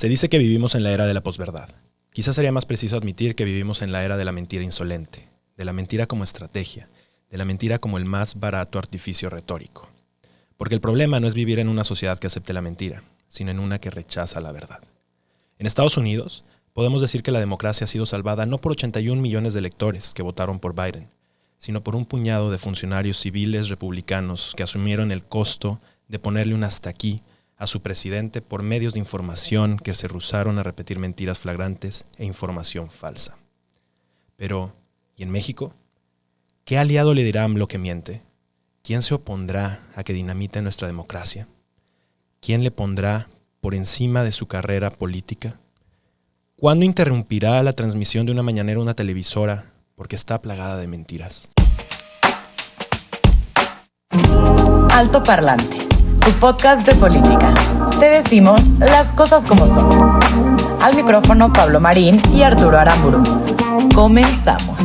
Se dice que vivimos en la era de la posverdad. Quizás sería más preciso admitir que vivimos en la era de la mentira insolente, de la mentira como estrategia, de la mentira como el más barato artificio retórico. Porque el problema no es vivir en una sociedad que acepte la mentira, sino en una que rechaza la verdad. En Estados Unidos, podemos decir que la democracia ha sido salvada no por 81 millones de electores que votaron por Biden, sino por un puñado de funcionarios civiles republicanos que asumieron el costo de ponerle un hasta aquí a su presidente por medios de información que se rehusaron a repetir mentiras flagrantes e información falsa. Pero, ¿y en México? ¿Qué aliado le dirá a AMLO que miente? ¿Quién se opondrá a que dinamite nuestra democracia? ¿Quién le pondrá por encima de su carrera política? ¿Cuándo interrumpirá la transmisión de una mañanera una televisora porque está plagada de mentiras? Alto Parlante, tu podcast de política. Te decimos las cosas como son. Al micrófono Pablo Marín y Arturo Aramburu. Comenzamos.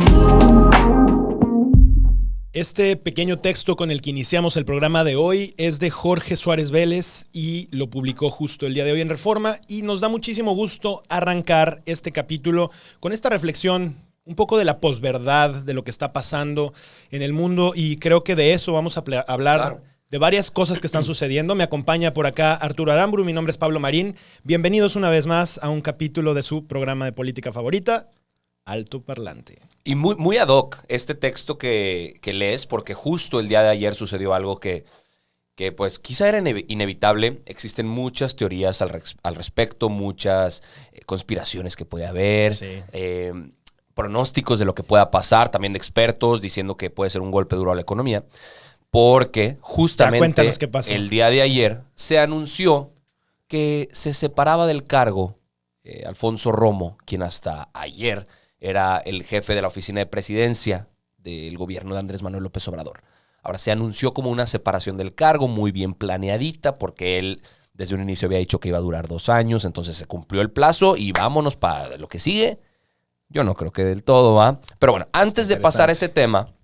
Este pequeño texto con el que iniciamos el programa de hoy es de Jorge Suárez Vélez y lo publicó justo el día de hoy en Reforma, y nos da muchísimo gusto arrancar este capítulo con esta reflexión un poco de la posverdad, de lo que está pasando en el mundo, y creo que de eso vamos a hablar. Claro. De varias cosas que están sucediendo. Me acompaña por acá Arturo Aramburu, mi nombre es Pablo Marín. Bienvenidos una vez más a un capítulo de su programa de política favorita, Alto Parlante. Y muy ad hoc este texto que lees, porque justo el día de ayer sucedió algo que pues quizá era inevitable. Existen muchas teorías al respecto, muchas conspiraciones que puede haber, sí. Pronósticos de lo que pueda pasar, también de expertos diciendo que puede ser un golpe duro a la economía. Porque justamente el día de ayer se anunció que se separaba del cargo Alfonso Romo, quien hasta ayer era el jefe de la oficina de presidencia del gobierno de Andrés Manuel López Obrador. Ahora se anunció como una separación del cargo muy bien planeadita, porque él desde un inicio había dicho que iba a durar 2 años, entonces se cumplió el plazo y vámonos para lo que sigue. Yo no creo que del todo, ¿va? Pero bueno, antes de pasar a ese tema,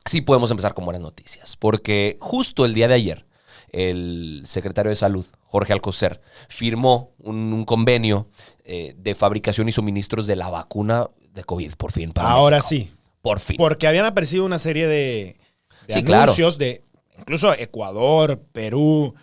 sí podemos empezar con buenas noticias, porque justo el día de ayer el secretario de Salud, Jorge Alcocer, firmó un convenio de fabricación y suministros de la vacuna de COVID, por fin. Ahora México. Sí. Por fin. Porque habían aparecido una serie de sí, anuncios claro. de incluso Ecuador, Perú,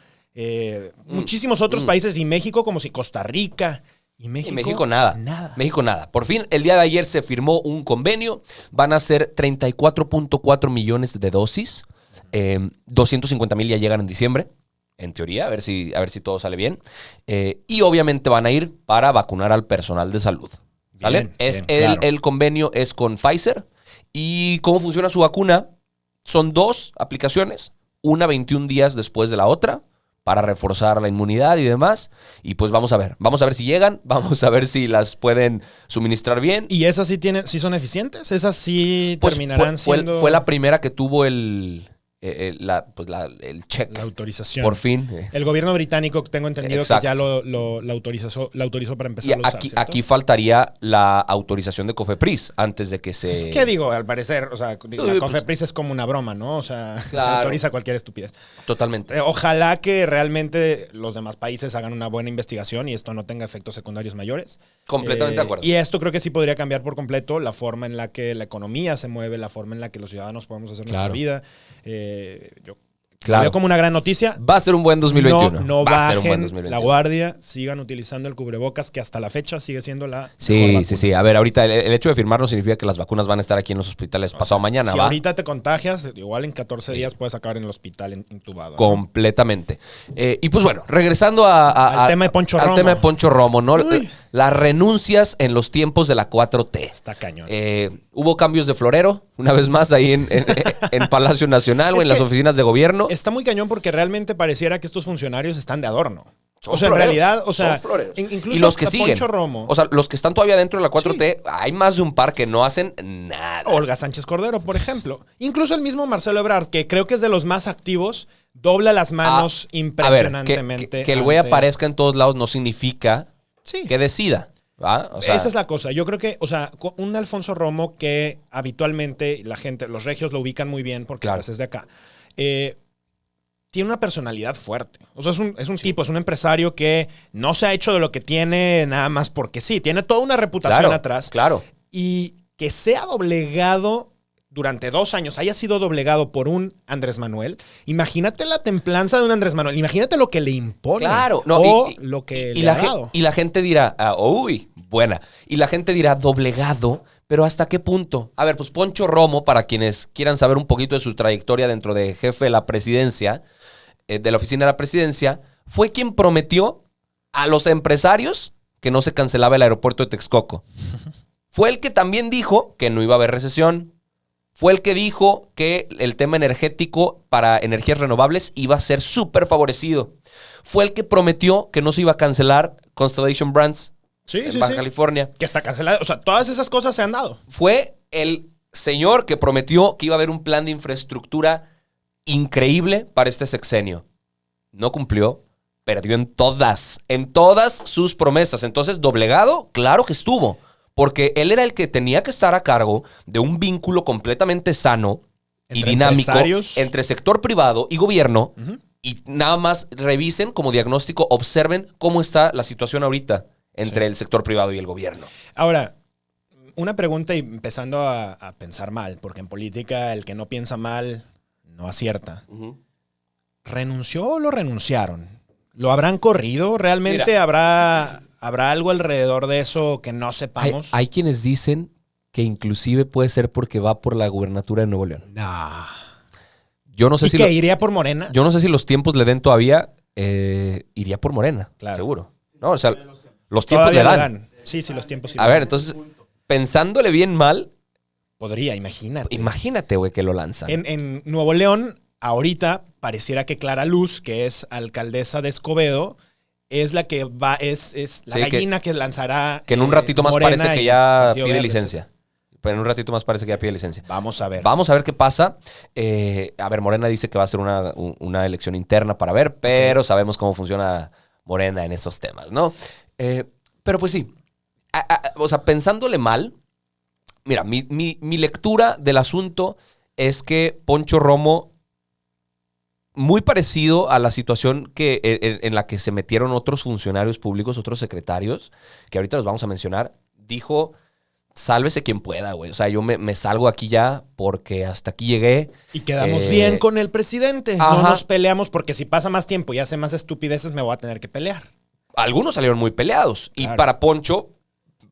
muchísimos otros países, y México, como si Costa Rica. Y México nada. México nada. Por fin, el día de ayer se firmó un convenio. Van a ser 34.4 millones de dosis. 250,000 ya llegan en diciembre, en teoría, a ver si todo sale bien. Y obviamente van a ir para vacunar al personal de salud. ¿Vale? Claro. El convenio es con Pfizer. ¿Y cómo funciona su vacuna? Son 2 aplicaciones, una 21 días después de la otra, para reforzar la inmunidad y demás. Y pues vamos a ver si llegan, vamos a ver si las pueden suministrar bien. ¿Y esas sí son eficientes? ¿Esas sí pues terminarán siendo...? Fue la primera que tuvo el check. La autorización. Por fin. El gobierno británico, tengo entendido, exacto, que ya lo autorizó para empezar a usar, aquí faltaría la autorización de COFEPRIS antes de que se... ¿Qué digo? Al parecer, o sea, la COFEPRIS es como una broma, ¿no? O sea, claro, autoriza cualquier estupidez. Totalmente. Ojalá que realmente los demás países hagan una buena investigación y esto no tenga efectos secundarios mayores. Completamente de acuerdo. Y esto creo que sí podría cambiar por completo la forma en la que la economía se mueve, la forma en la que los ciudadanos podemos hacer nuestra vida. Yo veo como una gran noticia. Va a ser un buen 2021. No bajen la guardia, sigan utilizando el cubrebocas, que hasta la fecha sigue siendo la mejor vacuna. Sí. A ver, ahorita el hecho de firmar no significa que las vacunas van a estar aquí en los hospitales pasado mañana, si ¿va? ahorita te contagias, igual en 14 días puedes acabar en el hospital intubado. Completamente. Y pues bueno, regresando al tema de Poncho Romo. Al tema de Poncho Romo, ¿no? Las renuncias en los tiempos de la 4T. Está cañón. Hubo cambios de florero, una vez más, ahí en Palacio Nacional o en las oficinas de gobierno. Está muy cañón porque realmente pareciera que estos funcionarios están de adorno. O sea, en realidad, o sea, incluso y los que siguen, Poncho Romo. O sea, los que están todavía dentro de la 4T, sí, hay más de un par que no hacen nada. Olga Sánchez Cordero, por ejemplo. Incluso el mismo Marcelo Ebrard, que creo que es de los más activos, dobla las manos impresionantemente. A ver, que el güey aparezca en todos lados no significa que decida. ¿Va? O sea, esa es la cosa. Yo creo que, o sea, un Alfonso Romo que habitualmente la gente, los regios lo ubican muy bien porque claro, es de acá. tiene una personalidad fuerte. O sea, es un tipo, es un empresario que no se ha hecho de lo que tiene nada más porque sí. Tiene toda una reputación atrás. Claro. Y que sea doblegado durante 2 años, haya sido doblegado por un Andrés Manuel. Imagínate la templanza de un Andrés Manuel. Imagínate lo que le impone. Claro. No, lo que le ha dado. Y la gente dirá, uy, buena. Y la gente dirá, doblegado, pero ¿hasta qué punto? A ver, pues Poncho Romo, para quienes quieran saber un poquito de su trayectoria dentro de jefe de la presidencia, de la oficina de la presidencia, fue quien prometió a los empresarios que no se cancelaba el aeropuerto de Texcoco. Fue el que también dijo que no iba a haber recesión. Fue el que dijo que el tema energético para energías renovables iba a ser súper favorecido. Fue el que prometió que no se iba a cancelar Constellation Brands en Baja California. Que está cancelado. O sea, todas esas cosas se han dado. Fue el señor que prometió que iba a haber un plan de infraestructura increíble para este sexenio. No cumplió, perdió en todas sus promesas. Entonces, doblegado, claro que estuvo. Porque él era el que tenía que estar a cargo de un vínculo completamente sano y dinámico entre sector privado y gobierno. Y nada más revisen como diagnóstico, observen cómo está la situación ahorita entre el sector privado y el gobierno. Ahora, una pregunta y empezando a pensar mal, porque en política el que no piensa mal no acierta. ¿Renunció o lo renunciaron? ¿Lo habrán corrido? ¿Realmente Mira, ¿Habrá algo alrededor de eso que no sepamos? Hay quienes dicen que inclusive puede ser porque va por la gubernatura de Nuevo León. No. Yo no sé ¿Y que iría por Morena? Yo no sé si los tiempos le den todavía. Iría por Morena, claro. Seguro. No, o sea, los tiempos le dan. Sí, los tiempos sí. A ver, entonces, pensándole bien mal. Podría, imagínate. Imagínate, güey, que lo lanzan. En Nuevo León, ahorita, pareciera que Clara Luz, que es alcaldesa de Escobedo, es la que va, es la gallina que lanzará. Que en un ratito más Morena parece que ya pide Verde, licencia. Pero en un ratito más parece que ya pide licencia. Vamos a ver. Vamos a ver qué pasa. A ver, Morena dice que va a ser una elección interna para ver, pero sabemos cómo funciona Morena en esos temas, ¿no? Pero pues sí. O sea, pensándole mal, mira, mi lectura del asunto es que Poncho Romo, muy parecido a la situación en la que se metieron otros funcionarios públicos, otros secretarios, que ahorita los vamos a mencionar, dijo, sálvese quien pueda, güey. O sea, yo me salgo aquí ya porque hasta aquí llegué. Y quedamos bien con el presidente. Ajá. No nos peleamos porque si pasa más tiempo y hace más estupideces me voy a tener que pelear. Algunos salieron muy peleados. Claro. Y para Poncho,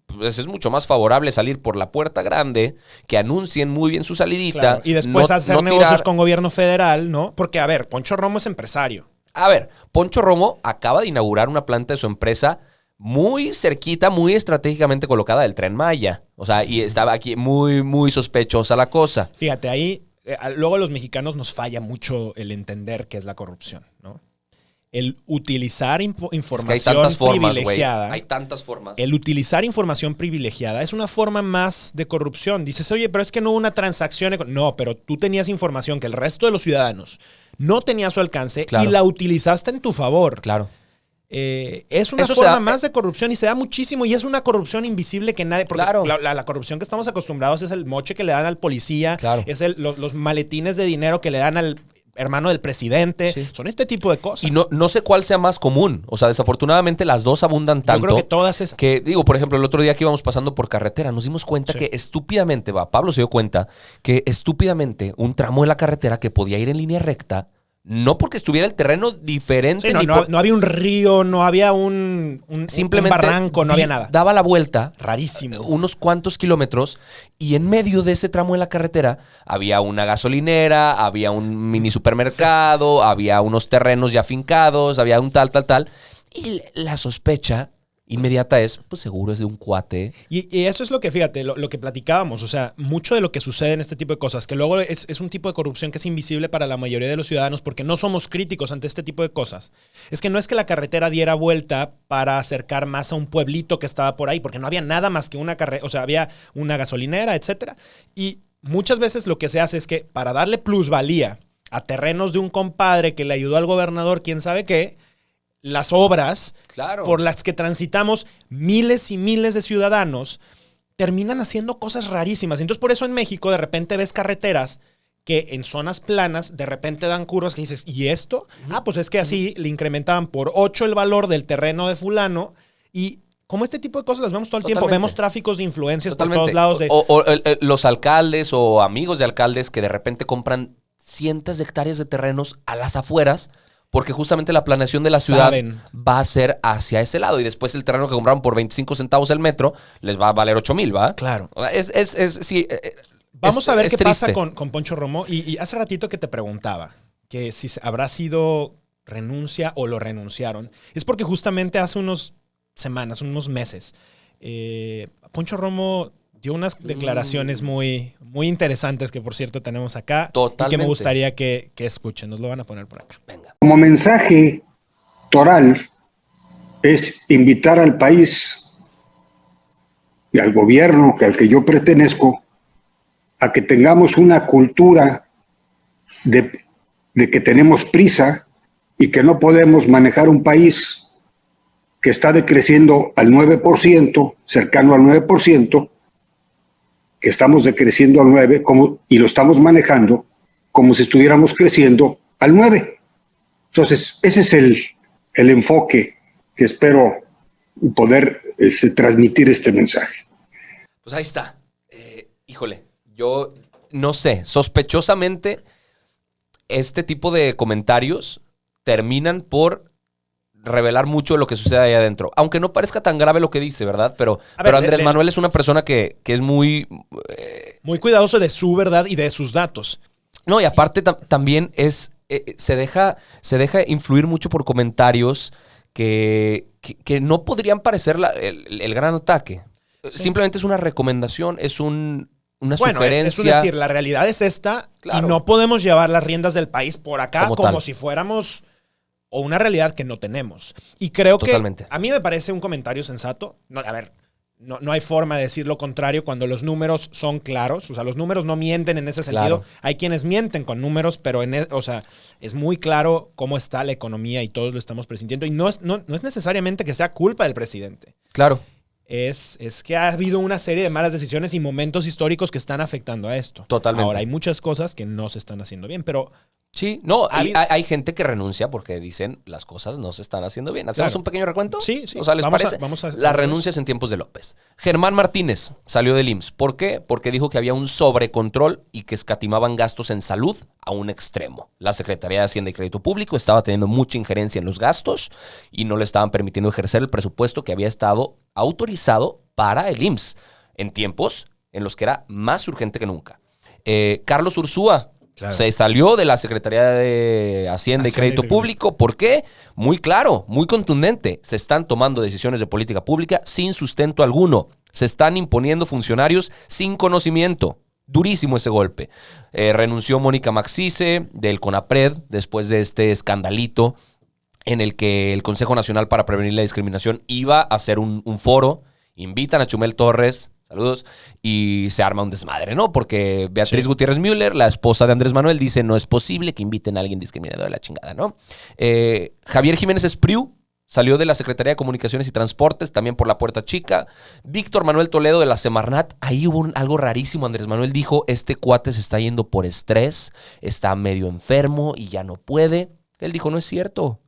pues es mucho más favorable salir por la puerta grande, que anuncien muy bien su salidita. Claro. Y después hacer negocios con gobierno federal, ¿no? Porque, a ver, Poncho Romo es empresario. A ver, Poncho Romo acaba de inaugurar una planta de su empresa muy cerquita, muy estratégicamente colocada del Tren Maya. O sea, y estaba aquí muy, muy sospechosa la cosa. Fíjate, ahí, luego a los mexicanos nos falla mucho el entender qué es la corrupción, ¿no? El utilizar información hay tantas formas, privilegiada. Hay tantas formas. El utilizar información privilegiada es una forma más de corrupción. Dices, oye, pero es que no hubo una transacción. No, pero tú tenías información que el resto de los ciudadanos no tenía a su alcance, claro, y la utilizaste en tu favor. Claro. Es una forma más de corrupción y se da muchísimo, y es una corrupción invisible que nadie... Porque claro, la corrupción que estamos acostumbrados es el moche que le dan al policía, claro, es los maletines de dinero que le dan al hermano del presidente. Sí. Son este tipo de cosas. Y no sé cuál sea más común. O sea, desafortunadamente las dos abundan tanto. Yo creo que todas es... Que, digo, por ejemplo, el otro día que íbamos pasando por carretera, nos dimos cuenta que estúpidamente, Pablo se dio cuenta que estúpidamente un tramo de la carretera que podía ir en línea recta, no porque estuviera el terreno diferente. Sí, no había un río, no había simplemente un barranco, no había nada. Daba la vuelta. Rarísimo. Unos cuantos kilómetros, y en medio de ese tramo de la carretera había una gasolinera, había un mini supermercado, había unos terrenos ya fincados, había un tal. Y la sospecha inmediata es, pues seguro es de un cuate. Y eso es lo que, fíjate, lo que platicábamos. O sea, mucho de lo que sucede en este tipo de cosas, que luego es un tipo de corrupción que es invisible para la mayoría de los ciudadanos porque no somos críticos ante este tipo de cosas. Es que no es que la carretera diera vuelta para acercar más a un pueblito que estaba por ahí, porque no había nada más que una carretera, o sea, había una gasolinera, etcétera. Y muchas veces lo que se hace es que para darle plusvalía a terrenos de un compadre que le ayudó al gobernador, quién sabe qué, las obras, claro, por las que transitamos miles y miles de ciudadanos terminan haciendo cosas rarísimas. Entonces, por eso en México de repente ves carreteras que en zonas planas de repente dan curvas que dices, ¿y esto? Pues es que así le incrementaban por 8 el valor del terreno de fulano y como este tipo de cosas las vemos todo el tiempo. Vemos tráficos de influencias por todos lados. Los alcaldes o amigos de alcaldes que de repente compran cientos de hectáreas de terrenos a las afueras porque justamente la planeación de la ciudad va a ser hacia ese lado y después el terreno que compraron por 25 centavos el metro les va a valer 8,000, ¿va? Claro. Sí, vamos a ver qué pasa con Poncho Romo. Y hace ratito que te preguntaba que si habrá sido renuncia o lo renunciaron. Es porque justamente hace unos semanas, unos meses, Poncho Romo dio unas declaraciones muy, muy interesantes que, por cierto, tenemos acá. Totalmente. Y que me gustaría que escuchen. Nos lo van a poner por acá. Venga. Como mensaje toral es invitar al país y al gobierno al que yo pertenezco a que tengamos una cultura de que tenemos prisa y que no podemos manejar un país que está decreciendo al 9%, cercano al 9%, que estamos decreciendo al 9% y lo estamos manejando como si estuviéramos creciendo al 9%. Entonces, ese es el enfoque que espero poder transmitir este mensaje. Pues ahí está. Híjole, yo no sé, sospechosamente este tipo de comentarios terminan por revelar mucho de lo que sucede ahí adentro. Aunque no parezca tan grave lo que dice, ¿verdad? Pero Andrés Manuel es una persona que es muy... muy cuidadoso de su verdad y de sus datos. No, y aparte también se deja influir mucho por comentarios que no podrían parecer el gran ataque. Sí. Simplemente es una recomendación, es una sugerencia. Es decir, la realidad es esta, claro, y no podemos llevar las riendas del país por acá como si fuéramos... o una realidad que no tenemos. Y creo Totalmente. Que a mí me parece un comentario sensato. No hay forma de decir lo contrario cuando los números son claros. O sea, los números no mienten en ese sentido. Claro. Hay quienes mienten con números, pero es muy claro cómo está la economía y todos lo estamos presintiendo. Y no es necesariamente que sea culpa del presidente. Claro. Es que ha habido una serie de malas decisiones y momentos históricos que están afectando a esto. Totalmente. Ahora, hay muchas cosas que no se están haciendo bien, pero... Sí, no, hay gente que renuncia porque dicen las cosas no se están haciendo bien. ¿Hacemos un pequeño recuento? Sí. O sea, ¿les parece? Las renuncias en tiempos de López. Germán Martínez salió del IMSS. ¿Por qué? Porque dijo que había un sobrecontrol y que escatimaban gastos en salud a un extremo. La Secretaría de Hacienda y Crédito Público estaba teniendo mucha injerencia en los gastos y no le estaban permitiendo ejercer el presupuesto que había estado autorizado para el IMSS en tiempos en los que era más urgente que nunca. Carlos Ursúa. Claro. Se salió de la Secretaría de Hacienda y Crédito Público. ¿Por qué? Muy claro, muy contundente. Se están tomando decisiones de política pública sin sustento alguno. Se están imponiendo funcionarios sin conocimiento. Durísimo ese golpe. Renunció Mónica Maxice del CONAPRED después de este escandalito en el que el Consejo Nacional para Prevenir la Discriminación iba a hacer un foro. Invitan a Chumel Torres... Saludos. Y se arma un desmadre, ¿no? Porque Beatriz Gutiérrez Müller, la esposa de Andrés Manuel, dice no es posible que inviten a alguien discriminado de la chingada, ¿no? Javier Jiménez Espriu salió de la Secretaría de Comunicaciones y Transportes, también por la puerta chica. Víctor Manuel Toledo de la Semarnat. Ahí hubo algo rarísimo. Andrés Manuel dijo, este cuate se está yendo por estrés, está medio enfermo y ya no puede. Él dijo, no es cierto.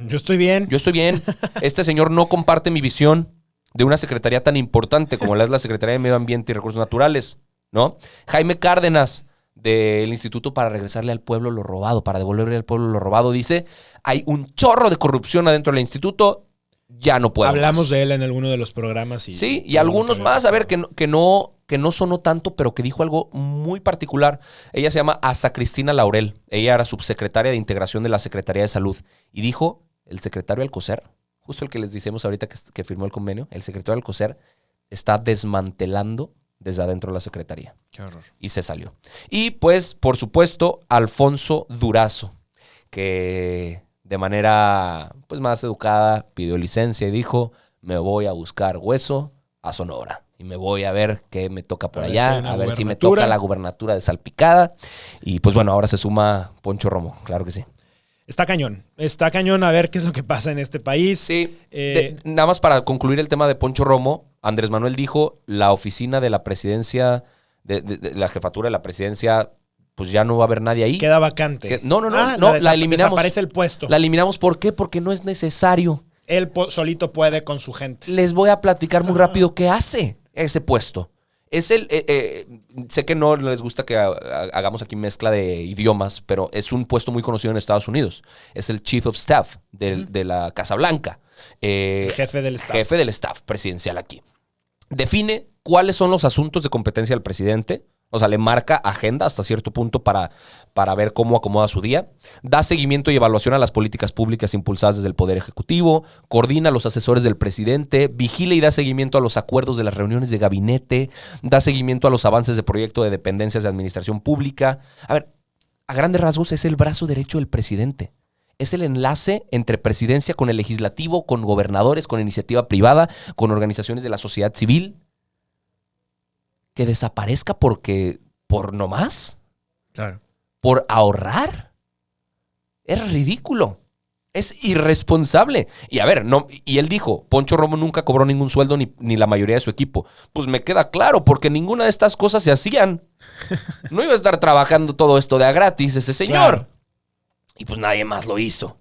Yo estoy bien. Este señor no comparte mi visión de una secretaría tan importante como la es la Secretaría de Medio Ambiente y Recursos Naturales, ¿no? Jaime Cárdenas, del Instituto para Regresarle al Pueblo lo Robado, para devolverle al pueblo lo robado, dice, hay un chorro de corrupción adentro del instituto, ya no puedo Hablamos más. De él en alguno de los programas. Sí, y algunos más, a ver, que no sonó tanto, pero que dijo algo muy particular. Ella se llama Asa Cristina Laurel, ella era subsecretaria de Integración de la Secretaría de Salud, y dijo, el secretario Alcocer, justo el que les decimos ahorita que firmó el convenio, el secretario Alcocer está desmantelando desde adentro de la secretaría. Qué horror. Y se salió. Y pues, por supuesto, Alfonso Durazo, que de manera pues más educada pidió licencia y dijo, me voy a buscar hueso a Sonora. Y me voy a ver qué me toca por allá, a ver si me toca la gubernatura de Salpicada. Y pues bueno, ahora se suma Poncho Romo, claro que sí. Está cañón a ver qué es lo que pasa en este país. Sí, nada más para concluir el tema de Poncho Romo, Andrés Manuel dijo, la oficina de la presidencia, de la jefatura de la presidencia pues ya no va a haber nadie ahí. Queda vacante. No, la eliminamos. Desaparece el puesto. La eliminamos, ¿por qué? Porque no es necesario. Él solito puede con su gente. Les voy a platicar muy rápido qué hace ese puesto. Es sé que no les gusta que hagamos aquí mezcla de idiomas, pero es un puesto muy conocido en Estados Unidos. Es el Chief of Staff de la Casa Blanca. Jefe del staff. Jefe del staff presidencial aquí. Define cuáles son los asuntos de competencia del presidente. O sea, le marca agenda hasta cierto punto para ver cómo acomoda su día. Da seguimiento y evaluación a las políticas públicas impulsadas desde el Poder Ejecutivo. Coordina a los asesores del presidente. Vigila y da seguimiento a los acuerdos de las reuniones de gabinete. Da seguimiento a los avances de proyecto de dependencias de administración pública. A ver, a grandes rasgos es el brazo derecho del presidente. Es el enlace entre presidencia con el legislativo, con gobernadores, con iniciativa privada, con organizaciones de la sociedad civil. Que desaparezca por nomás, Claro. por ahorrar. Es ridículo. Es irresponsable. Y a ver, y él dijo, Poncho Romo nunca cobró ningún sueldo ni la mayoría de su equipo. Pues me queda claro, porque ninguna de estas cosas se hacían. No iba a estar trabajando todo esto de a gratis ese señor. Claro. Y pues nadie más lo hizo.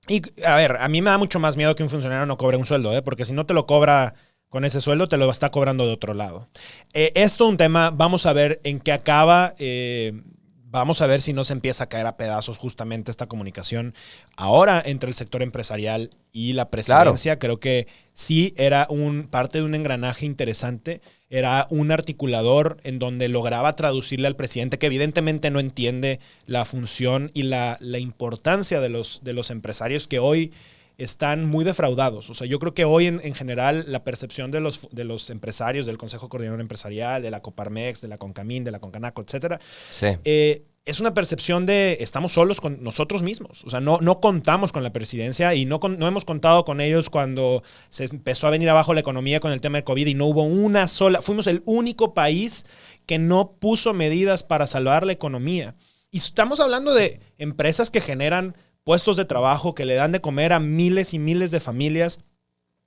Y a ver, a mí me da mucho más miedo que un funcionario no cobre un sueldo, porque si no te lo cobra con ese sueldo, te lo está cobrando de otro lado. Esto es un tema, vamos a ver en qué acaba. Vamos a ver si no se empieza a caer a pedazos justamente esta comunicación ahora entre el sector empresarial y la presidencia. Claro. Creo que sí era parte de un engranaje interesante. Era un articulador en donde lograba traducirle al presidente, que evidentemente no entiende la función y la importancia de los empresarios que hoy están muy defraudados. O sea, yo creo que hoy en general la percepción de los empresarios, del Consejo Coordinador Empresarial, de la Coparmex, de la Concamín, de la Concanaco, etcétera, sí. Es una percepción de estamos solos con nosotros mismos. O sea, no contamos con la presidencia y no hemos contado con ellos cuando se empezó a venir abajo la economía con el tema de COVID y no hubo una sola. Fuimos el único país que no puso medidas para salvar la economía. Y estamos hablando de empresas que generan puestos de trabajo, que le dan de comer a miles y miles de familias.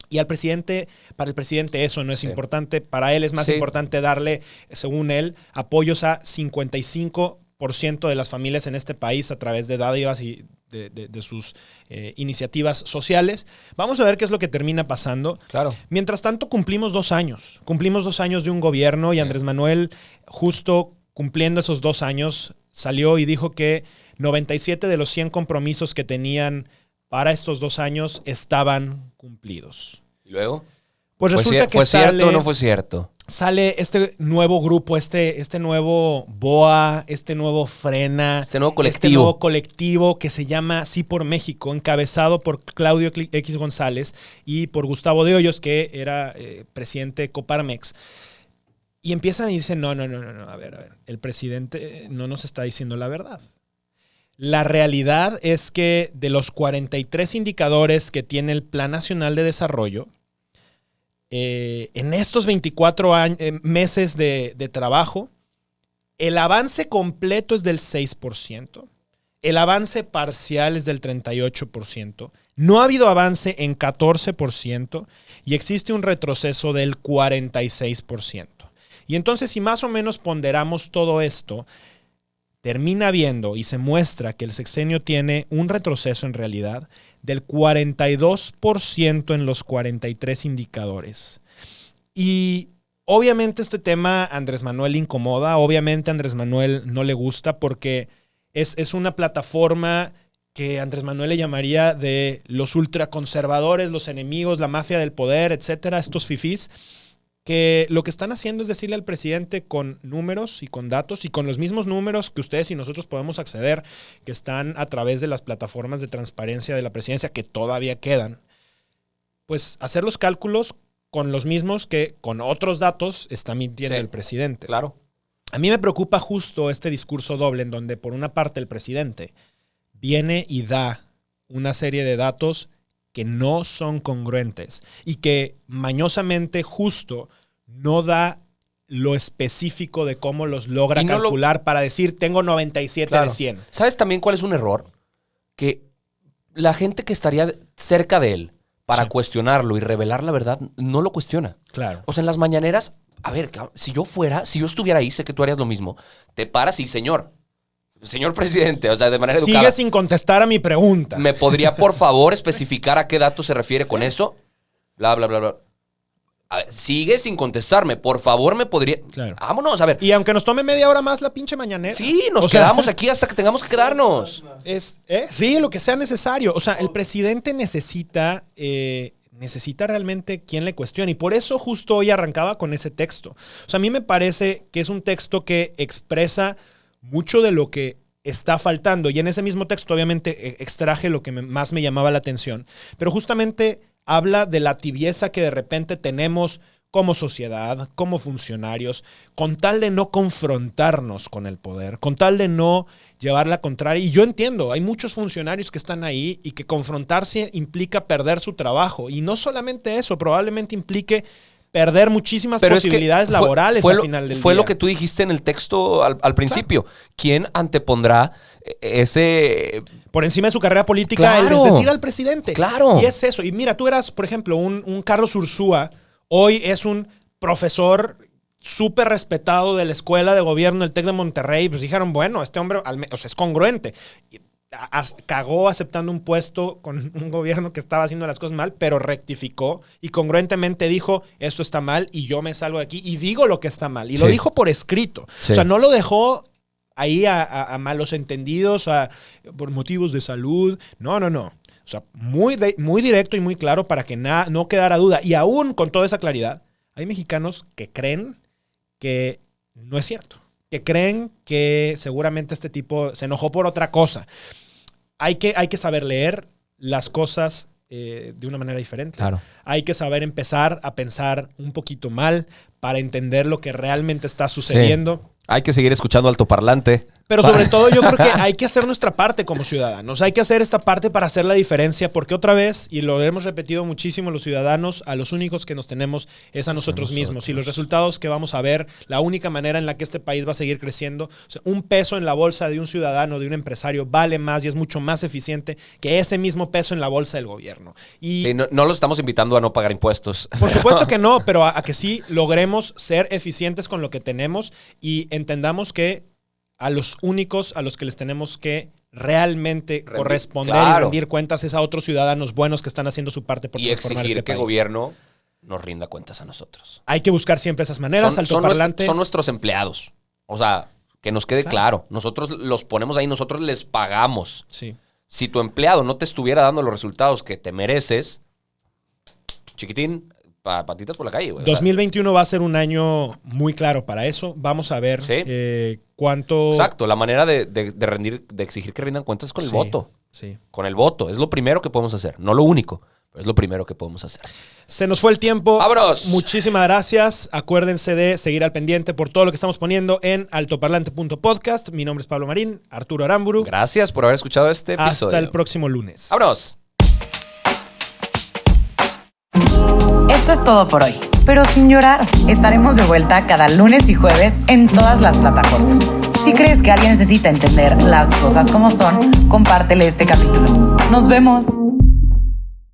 Y para el presidente eso no es importante. Para él es más importante darle, según él, apoyos a 55% de las familias en este país a través de dádivas y de sus iniciativas sociales. Vamos a ver qué es lo que termina pasando. Claro. Mientras tanto, cumplimos 2 años. Cumplimos 2 años de un gobierno y Andrés Manuel, justo cumpliendo esos 2 años, salió y dijo que 97 de los 100 compromisos que tenían para estos 2 años estaban cumplidos. ¿Y luego? Pues resulta que ¿Fue cierto o no fue cierto? Sale este nuevo grupo, este nuevo BOA, este nuevo Frena. Este nuevo colectivo. Este nuevo colectivo que se llama Sí por México, encabezado por Claudio X González y por Gustavo de Hoyos, que era presidente de Coparmex. Y empiezan y dicen, no, a ver, el presidente no nos está diciendo la verdad. La realidad es que de los 43 indicadores que tiene el Plan Nacional de Desarrollo, en estos 24 meses de trabajo, el avance completo es del 6%, el avance parcial es del 38%, no ha habido avance en 14% y existe un retroceso del 46%. Y entonces, si más o menos ponderamos todo esto, termina viendo y se muestra que el sexenio tiene un retroceso en realidad del 42% en los 43 indicadores. Y obviamente este tema a Andrés Manuel le incomoda, obviamente a Andrés Manuel no le gusta porque es una plataforma que Andrés Manuel le llamaría de los ultraconservadores, los enemigos, la mafia del poder, etcétera, estos fifís, que lo que están haciendo es decirle al presidente con números y con datos y con los mismos números que ustedes y nosotros podemos acceder, que están a través de las plataformas de transparencia de la presidencia que todavía quedan, pues hacer los cálculos con los mismos que con otros datos está mintiendo el presidente. Claro. A mí me preocupa justo este discurso doble en donde por una parte el presidente viene y da una serie de datos que no son congruentes y que mañosamente justo no da lo específico de cómo los logra calcular para decir tengo 97 de 100. ¿Sabes también cuál es un error? Que la gente que estaría cerca de él para cuestionarlo y revelar la verdad no lo cuestiona. Claro. O sea, en las mañaneras, a ver, si yo estuviera ahí, sé que tú harías lo mismo. Te paras y, señor, señor presidente, o sea, de manera educada. Sigue sin contestar a mi pregunta. ¿Me podría, por favor, especificar a qué dato se refiere con eso? Bla, bla, bla, bla. A ver, sigue sin contestarme. Por favor, me podría... Claro. Vámonos, a ver. Y aunque nos tome media hora más la pinche mañanera. Sí, nos quedamos aquí hasta que tengamos que quedarnos. Sí, lo que sea necesario. O sea, el presidente necesita realmente quien le cuestione. Y por eso justo hoy arrancaba con ese texto. O sea, a mí me parece que es un texto que expresa mucho de lo que está faltando. Y en ese mismo texto, obviamente, extraje lo que más me llamaba la atención. Pero justamente habla de la tibieza que de repente tenemos como sociedad, como funcionarios, con tal de no confrontarnos con el poder, con tal de no llevar la contraria. Y yo entiendo, hay muchos funcionarios que están ahí y que confrontarse implica perder su trabajo. Y no solamente eso, probablemente implique perder muchísimas posibilidades laborales al final del día. Fue lo que tú dijiste en el texto al principio. Claro. ¿Quién antepondrá ese... por encima de su carrera política, claro, el desdecir al presidente? Claro. Y es eso. Y mira, tú eras, por ejemplo, un Carlos Ursúa. Hoy es un profesor súper respetado de la Escuela de Gobierno del TEC de Monterrey. Pues dijeron, bueno, este hombre es congruente. Cagó aceptando un puesto con un gobierno que estaba haciendo las cosas mal, pero rectificó y congruentemente dijo, esto está mal y yo me salgo de aquí y digo lo que está mal. Y lo dijo por escrito. Sí. O sea, no lo dejó ahí a malos entendidos, por motivos de salud. No. O sea, muy directo y muy claro para que no quedara duda. Y aún con toda esa claridad, hay mexicanos que creen que no es cierto. Que creen que seguramente este tipo se enojó por otra cosa. Hay que saber leer las cosas de una manera diferente. Claro. Hay que saber empezar a pensar un poquito mal para entender lo que realmente está sucediendo. Sí. Hay que seguir escuchando altoparlante. Pero sobre todo yo creo que hay que hacer nuestra parte como ciudadanos. Hay que hacer esta parte para hacer la diferencia, porque otra vez, y lo hemos repetido muchísimo los ciudadanos, a los únicos que nos tenemos es a nosotros mismos. Y los resultados que vamos a ver, la única manera en la que este país va a seguir creciendo, o sea, un peso en la bolsa de un ciudadano, de un empresario, vale más y es mucho más eficiente que ese mismo peso en la bolsa del gobierno. Y sí, no los estamos invitando a no pagar impuestos. Por supuesto que no, pero a que sí logremos ser eficientes con lo que tenemos y entendamos que a los únicos a los que les tenemos que realmente corresponder y rendir cuentas es a otros ciudadanos buenos que están haciendo su parte por transformar este país. Y exigir que el gobierno nos rinda cuentas a nosotros. Hay que buscar siempre esas maneras. Son nuestros empleados. O sea, que nos quede claro. Nosotros los ponemos ahí, nosotros les pagamos. Sí. Si tu empleado no te estuviera dando los resultados que te mereces, chiquitín, patitas por la calle, güey. 2021 va a ser un año muy claro para eso. Vamos a ver cuánto... Exacto, la manera de rendir, de exigir que rindan cuentas es con el voto. Sí. Con el voto. Es lo primero que podemos hacer. No lo único, pero es lo primero que podemos hacer. Se nos fue el tiempo. ¡Vámonos! Muchísimas gracias. Acuérdense de seguir al pendiente por todo lo que estamos poniendo en altoparlante.podcast. Mi nombre es Pablo Marín, Arturo Aramburu. Gracias por haber escuchado este episodio. Hasta el próximo lunes. ¡Vámonos! Esto es todo por hoy, pero sin llorar. Estaremos de vuelta cada lunes y jueves en todas las plataformas. Si crees que alguien necesita entender las cosas como son, compártele este capítulo. ¡Nos vemos!